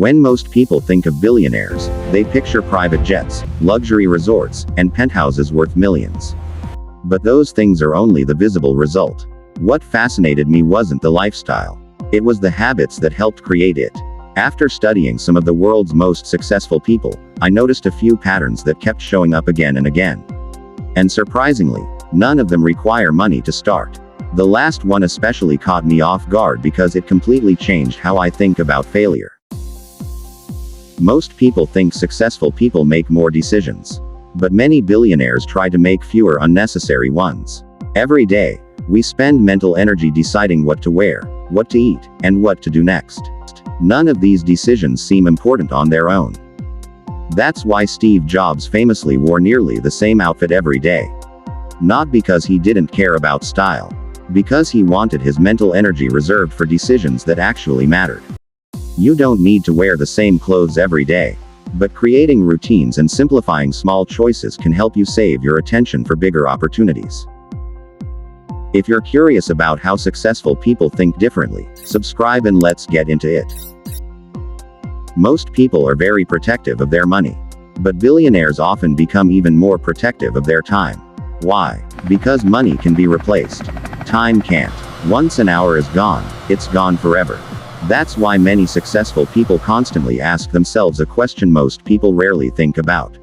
When most people think of billionaires, they picture private jets, luxury resorts, and penthouses worth millions. But those things are only the visible result. What fascinated me wasn't the lifestyle. It was the habits that helped create it. After studying some of the world's most successful people, I noticed a few patterns that kept showing up again and again. And surprisingly, none of them require money to start. The last one especially caught me off guard because it completely changed how I think about failure. Most people think successful people make more decisions. But many billionaires try to make fewer unnecessary ones. Every day, we spend mental energy deciding what to wear, what to eat, and what to do next. None of these decisions seem important on their own. That's why Steve Jobs famously wore nearly the same outfit every day. Not because he didn't care about style. Because he wanted his mental energy reserved for decisions that actually mattered. You don't need to wear the same clothes every day. But creating routines and simplifying small choices can help you save your attention for bigger opportunities. If you're curious about how successful people think differently, subscribe and let's get into it. Most people are very protective of their money. But billionaires often become even more protective of their time. Why? Because money can be replaced. Time can't. Once an hour is gone, it's gone forever. That's why many successful people constantly ask themselves a question most people rarely think about.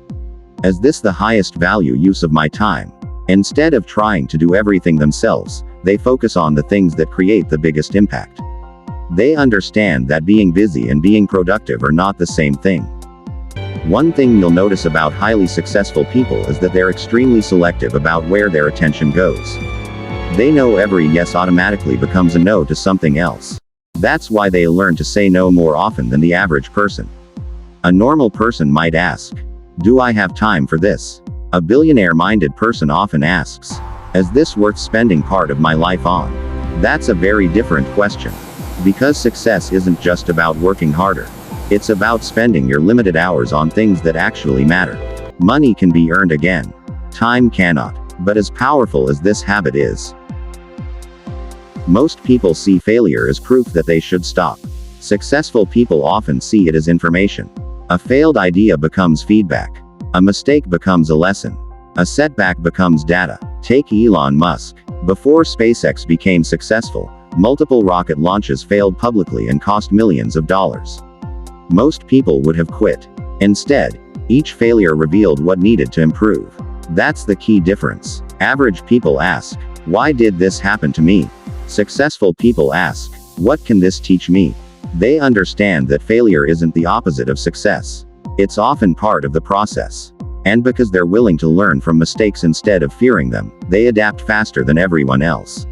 Is this the highest value use of my time? Instead of trying to do everything themselves, they focus on the things that create the biggest impact. They understand that being busy and being productive are not the same thing. One thing you'll notice about highly successful people is that they're extremely selective about where their attention goes. They know every yes automatically becomes a no to something else. That's why they learn to say no more often than the average person. A normal person might ask, "Do I have time for this?" A billionaire-minded person often asks, "Is this worth spending part of my life on?" That's a very different question. Because success isn't just about working harder. It's about spending your limited hours on things that actually matter. Money can be earned again. Time cannot. But as powerful as this habit is, most people see failure as proof that they should stop. Successful people often see it as information. A failed idea becomes feedback. A mistake becomes a lesson. A setback becomes data. Take Elon Musk. Before SpaceX became successful, multiple rocket launches failed publicly and cost millions of dollars. Most people would have quit. Instead, each failure revealed what needed to improve. That's the key difference. Average people ask, "Why did this happen to me?" Successful people ask, "What can this teach me?" They understand that failure isn't the opposite of success. It's often part of the process. And because they're willing to learn from mistakes instead of fearing them, they adapt faster than everyone else.